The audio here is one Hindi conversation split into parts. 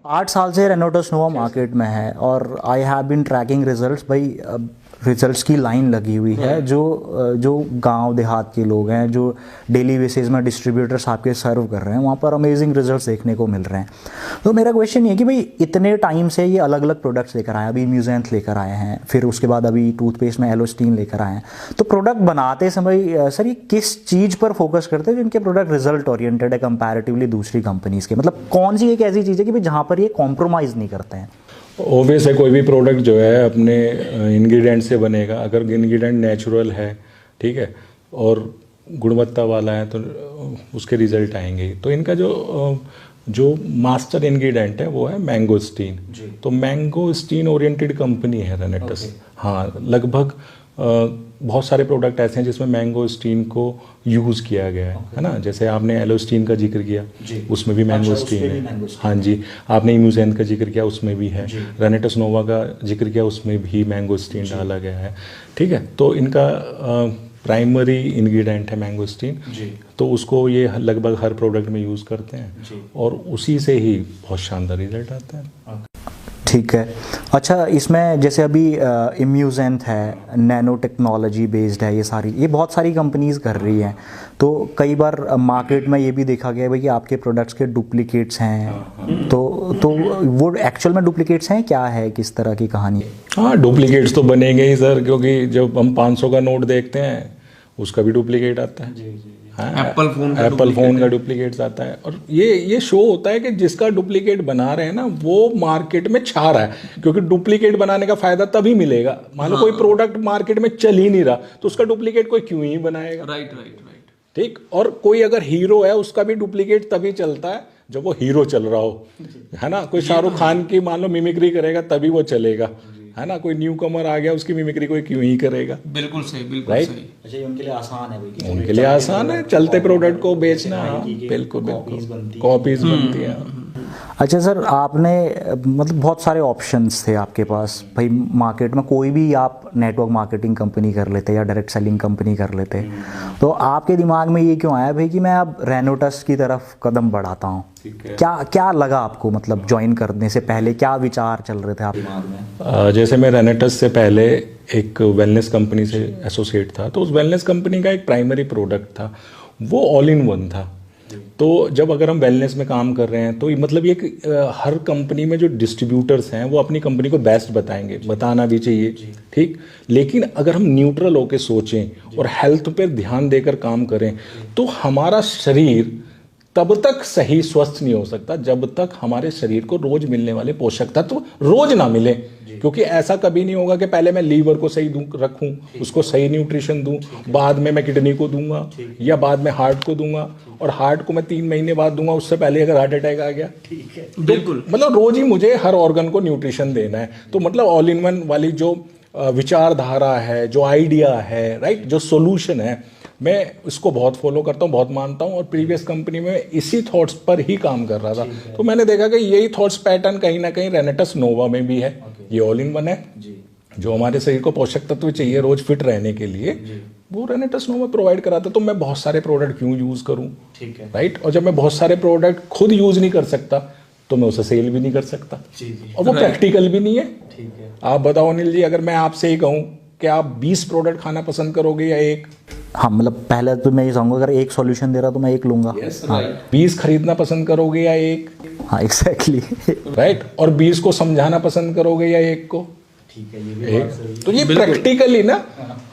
8 साल से रेनोल्ड्स नोवा मार्केट में है और I have been tracking results भाई। रिजल्ट्स की लाइन लगी हुई है। जो गांव देहात के लोग हैं, जो डेली बेसिस में डिस्ट्रीब्यूटर्स आपके सर्व कर रहे हैं, वहाँ पर अमेजिंग रिजल्ट्स देखने को मिल रहे हैं। तो मेरा क्वेश्चन ये है कि भाई इतने टाइम से ये अलग अलग प्रोडक्ट्स लेकर आए हैं, अभी म्यूजेंथ लेकर आए हैं, फिर उसके बाद अभी टूथपेस्ट में एलोस्टीन लेकर आए हैं, तो प्रोडक्ट बनाते समय सर ये किस चीज़ पर फोकस करते हैं जिनके प्रोडक्ट रिजल्ट ओरिएंटेड है कंपैरेटिवली दूसरी कंपनीज़ के? मतलब कौन सी एक ऐसी चीज़ है कि भाई जहाँ पर ये कॉम्प्रोमाइज़ नहीं करते हैं? ऑब्वियस है, कोई भी प्रोडक्ट जो है अपने इंग्रेडिएंट से बनेगा। अगर इंग्रेडिएंट नेचुरल है, ठीक है, और गुणवत्ता वाला है, तो उसके रिजल्ट आएंगे। तो इनका जो मास्टर इंग्रेडिएंट है वो है मैंगोस्टीन। तो मैंगोस्टीन ओरिएंटेड कंपनी है रेनेटस। हाँ, लगभग बहुत सारे प्रोडक्ट ऐसे हैं जिसमें मैंगोस्टीन को यूज़ किया गया है ना। जैसे आपने एलोस्टीन का जिक्र किया, उसमें भी मैंगोस्टीन है। हाँ जी, आपने इम्यूजेंथ का जिक्र किया, उसमें भी है। रेनेटस नोवा का जिक्र किया, उसमें भी मैंगोस्टीन डाला गया है, ठीक है। तो इनका प्राइमरी इंग्रेडिएंट है मैंगोस्टीन, तो उसको ये लगभग हर प्रोडक्ट में यूज़ करते हैं और उसी से ही बहुत शानदार रिजल्ट आता है। ठीक है। अच्छा, इसमें जैसे अभी इम्यूजेंथ है, नैनो टेक्नोलॉजी बेस्ड है, ये बहुत सारी कंपनीज कर रही हैं। तो कई बार मार्केट में ये भी देखा गया है भाई कि आपके प्रोडक्ट्स के डुप्लीकेट्स हैं। तो वो एक्चुअल में डुप्लीकेट्स हैं, क्या है, किस तरह की कहानी? हाँ, डुप्लीकेट्स तो बनेंगे ही सर, क्योंकि जब हम 500 का नोट देखते हैं उसका भी डुप्लीकेट आता है। हाँ, एप्पल फोन का डुप्लीकेट आता है। और ये शो होता है कि जिसका डुप्लीकेट बना रहे हैं ना, वो मार्केट में छा रहा है। क्योंकि डुप्लीकेट बनाने का फायदा तभी मिलेगा, मान लो कोई प्रोडक्ट मार्केट में चल ही नहीं रहा तो उसका डुप्लीकेट कोई क्यों ही बनाएगा। राइट। ठीक। और कोई अगर हीरो है, उसका भी डुप्लीकेट तभी चलता है जब वो हीरो चल रहा हो, है ना। कोई शाहरुख खान की मान लो मिमिक्री करेगा तभी वो चलेगा, है ना। कोई न्यू कमर आ गया, उसकी मिमिक्री कोई क्यों ही करेगा। बिल्कुल सही, बिल्कुल राइट। सही। अच्छा, ये उनके लिए आसान है भाई, उनके लिए आसान है चलते प्रोडक्ट को बेचना। बिल्कुल, कॉपीज बनती है। अच्छा सर, आपने मतलब बहुत सारे ऑप्शंस थे आपके पास भाई मार्केट में, कोई भी आप नेटवर्क मार्केटिंग कंपनी कर लेते या डायरेक्ट सेलिंग कंपनी कर लेते, तो आपके दिमाग में ये क्यों आया भाई कि मैं अब रेनोल्ड्स की तरफ कदम बढ़ाता हूँ? क्या लगा आपको, मतलब ज्वाइन करने से पहले क्या विचार चल रहे थे आप दिमाग में? जैसे मैं रेनेटस से पहले एक वेलनेस कंपनी से एसोसिएट था, तो उस वेलनेस कंपनी का एक प्राइमरी प्रोडक्ट था, वो ऑल इन वन था। तो जब अगर हम वेलनेस में काम कर रहे हैं तो मतलब ये हर कंपनी में जो डिस्ट्रीब्यूटर्स हैं वो अपनी कंपनी को बेस्ट बताएंगे, बताना भी चाहिए, ठीक। लेकिन अगर हम न्यूट्रल होकर सोचें और हेल्थ पे ध्यान देकर काम करें तो हमारा शरीर तब तक सही स्वस्थ नहीं हो सकता जब तक हमारे शरीर को रोज मिलने वाले पोषक तत्व रोज ना मिले। क्योंकि ऐसा कभी नहीं होगा कि पहले मैं लीवर को सही रखूं, उसको सही न्यूट्रिशन दूं, बाद में मैं किडनी को दूंगा या बाद में हार्ट को दूंगा, और हार्ट को मैं 3 महीने बाद दूंगा, उससे पहले अगर हार्ट अटैक आ गया, ठीक है। बिल्कुल, मतलब रोज ही मुझे हर ऑर्गन को न्यूट्रिशन देना है। तो मतलब ऑल इन वन वाली जो विचारधारा है, जो आइडिया है, राइट, जो सोल्यूशन है, मैं इसको बहुत फॉलो करता हूँ, बहुत मानता हूँ। और प्रीवियस कंपनी में इसी थॉट्स पर ही काम कर रहा था, तो मैंने देखा कि यही थॉट्स पैटर्न कहीं ना कहीं रेनेटस नोवा में भी है। ये ऑल इन वन है, जो हमारे शरीर को पोषक तत्व चाहिए रोज फिट रहने के लिए, वो रेनेटस नोवा प्रोवाइड कराता है। तो मैं बहुत सारे प्रोडक्ट क्यों यूज करूँ, ठीक है, राइट। और जब मैं बहुत सारे प्रोडक्ट खुद यूज नहीं कर सकता तो मैं उसे सेल भी नहीं कर सकता, और वो प्रैक्टिकल भी नहीं है, ठीक है। आप बताओ अनिल जी, अगर मैं आपसे ही कहूँ कि आप 20 प्रोडक्ट खाना पसंद करोगे या एक? हाँ, मतलब पहले तो मैं ये कहूँगा अगर एक सॉल्यूशन दे रहा तो मैं एक लूंगा। हाँ। 20 खरीदना पसंद करोगे या एक? हाँ, एग्जैक्टली, राइट। और 20 को समझाना पसंद करोगे या एक को? ठीक है, ये भी बात सही है। तो ये प्रैक्टिकली ना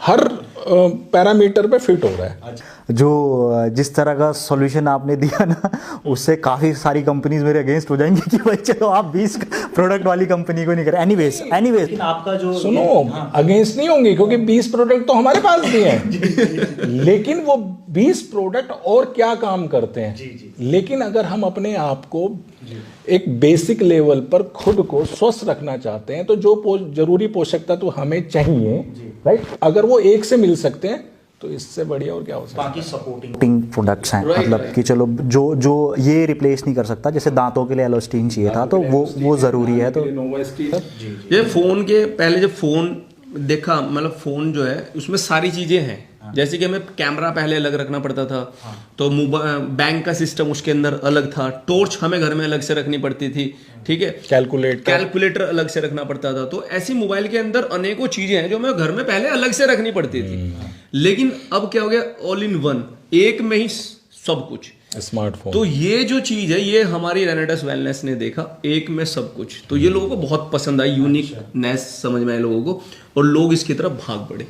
हर पैरामीटर पे फिट हो रहा है। जो जिस तरह का सॉल्यूशन आपने दिया ना, उससे काफ़ी सारी कंपनीज मेरे अगेंस्ट हो जाएंगी कि भाई चलो आप 20 प्रोडक्ट वाली कंपनी को नहीं करें। एनीवेज आपका जो सुनो, अगेंस्ट नहीं होंगे क्योंकि 20 प्रोडक्ट तो हमारे पास भी हैं लेकिन वो 20 प्रोडक्ट और क्या काम करते हैं। लेकिन अगर हम अपने आप को एक बेसिक लेवल पर खुद को स्वस्थ रखना चाहते हैं तो जो जरूरी पोषक तत्व हमें चाहिए, राइट, अगर वो एक से मिल सकते हैं तो इससे बढ़िया और क्या हो सकता है। बाकी सपोर्टिंग प्रोडक्ट्स हैं, मतलब कि चलो जो ये रिप्लेस नहीं कर सकता, जैसे दांतों के लिए एलोस्टीन चाहिए था तो वो ज़रूरी है। तो ये फ़ोन के पहले जब फ़ोन देखा, मतलब फ़ोन जो है उसमें सारी चीज़ें हैं, जैसे कि हमें कैमरा पहले अलग रखना पड़ता था, तो बैंक का सिस्टम उसके अंदर अलग था, टॉर्च हमें घर में अलग से रखनी पड़ती थी, ठीक है, कैलकुलेटर अलग से रखना पड़ता था। तो ऐसी मोबाइल के अंदर अनेकों चीजें हैं जो हमें घर में पहले अलग से रखनी पड़ती थी, लेकिन अब क्या हो गया, ऑल इन वन, एक में ही सब कुछ, स्मार्टफोन। तो ये जो चीज है ये हमारी रेनेडस वेलनेस ने देखा, एक में सब कुछ, तो ये लोगों को बहुत पसंद आई, यूनिकनेस समझ में आए लोगों को, और लोग इसकी तरफ भाग पड़े।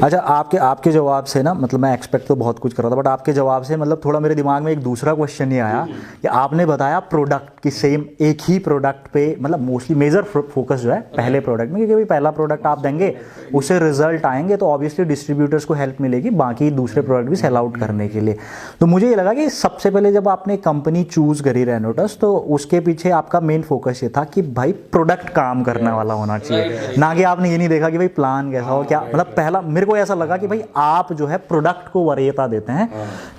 अच्छा, आपके जवाब से ना, मतलब मैं एक्सपेक्ट तो बहुत कुछ कर रहा था, बट आपके जवाब से मतलब थोड़ा मेरे दिमाग में एक दूसरा क्वेश्चन ये आया कि आपने बताया प्रोडक्ट की सेम एक ही प्रोडक्ट पे, मतलब मोस्टली मेजर फोकस जो है पहले प्रोडक्ट में, क्योंकि भाई पहला प्रोडक्ट आप देंगे उससे रिजल्ट आएंगे तो ऑब्वियसली डिस्ट्रीब्यूटर्स को हेल्प मिलेगी बाकी दूसरे प्रोडक्ट भी सेल आउट करने के लिए। तो मुझे ये लगा कि सबसे पहले जब आपने कंपनी चूज करी रेनोटस, तो उसके पीछे आपका मेन फोकस ये था कि भाई प्रोडक्ट काम करने वाला होना चाहिए, ना कि आपने ये नहीं देखा कि भाई प्लान कैसा हो क्या, मतलब पहला मेरे को ऐसा लगा कि भाई आप जो है प्रोडक्ट को वरीयता देते हैं,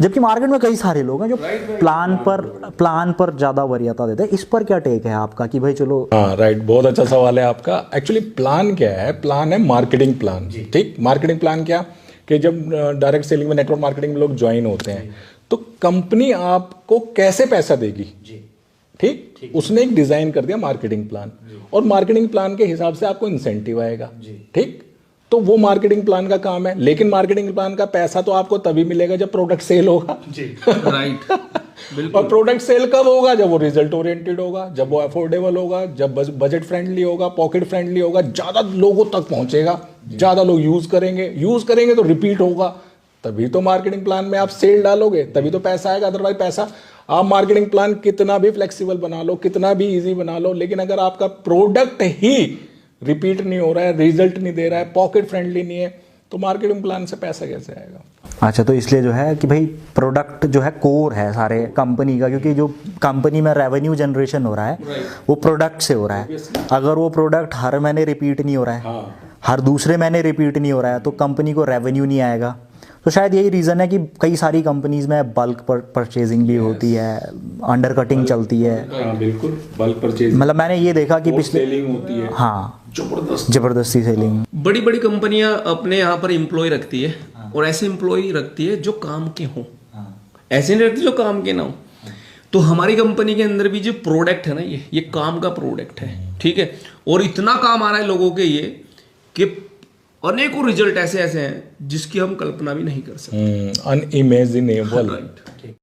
जबकि मार्केट में कई सारे लोग हैं जो प्लान पर ज्यादा वरीयता देते हैं। इस पर क्या टेक है आपका कि भाई चलो। हाँ राइट, बहुत अच्छा सवाल है आपका। एक्चुअली प्लान क्या है, प्लान है मार्केटिंग प्लान, ठीक। मार्केटिंग प्लान क्या कि जब डायरेक्ट सेलिंग में, नेटवर्क मार्केटिंग में लोग ज्वाइन होते हैं तो कंपनी आपको कैसे पैसा देगी, ठीक, उसने एक डिजाइन कर दिया मार्केटिंग प्लान, और मार्केटिंग प्लान के हिसाब से आपको इंसेंटिव आएगा, ठीक। तो वो मार्केटिंग प्लान का काम है, लेकिन मार्केटिंग प्लान का पैसा तो आपको तभी मिलेगा जब प्रोडक्ट सेल होगा, राइट। और प्रोडक्ट सेल कब होगा, जब वो रिजल्ट ओरिएंटेड होगा, जब वो अफोर्डेबल होगा, जब बजट फ्रेंडली होगा, पॉकेट फ्रेंडली होगा, ज्यादा लोगों तक पहुंचेगा, ज्यादा लोग यूज करेंगे तो रिपीट होगा, तभी तो मार्केटिंग प्लान में आप सेल डालोगे, तभी तो पैसा आएगा। अदरवाइज पैसा, आप मार्केटिंग प्लान कितना भी फ्लेक्सिबल बना लो, कितना भी इजी बना लो, लेकिन अगर आपका प्रोडक्ट ही रिपीट नहीं हो रहा है, रिजल्ट नहीं दे रहा है, पॉकेट फ्रेंडली नहीं है, तो मार्केटिंग प्लान से पैसा कैसे आएगा। अच्छा, तो इसलिए जो है कि भाई प्रोडक्ट जो है कोर है सारे कंपनी का, क्योंकि जो कंपनी में रेवेन्यू जनरेशन हो रहा है वो प्रोडक्ट से हो रहा है। अगर वो प्रोडक्ट हर महीने रिपीट नहीं हो रहा है, हर दूसरे महीने रिपीट नहीं हो रहा है, तो कंपनी को रेवेन्यू नहीं आएगा। तो शायद यही रीज़न है कि कई सारी कंपनीज में बल्क परचेजिंग भी होती है, अंडर कटिंग चलती है। हाँ बिल्कुल, बल्क परचेजिंग, मतलब मैंने ये देखा कि पिछले सेलिंग होती है, हाँ जबरदस्ती सेलिंग। बड़ी बड़ी कंपनियां अपने यहाँ पर एम्प्लॉय रखती है, और ऐसे एम्प्लॉय रखती है जो काम के हों, ऐसे नहीं रखती जो काम के ना हो। तो हमारी कंपनी के अंदर भी जो प्रोडक्ट है ना, ये काम का प्रोडक्ट है, ठीक है, और इतना काम आ रहा है लोगों के ये कि अनेकों रिजल्ट ऐसे हैं जिसकी हम कल्पना भी नहीं कर सकते, अनइमेजिनेबल, राइट।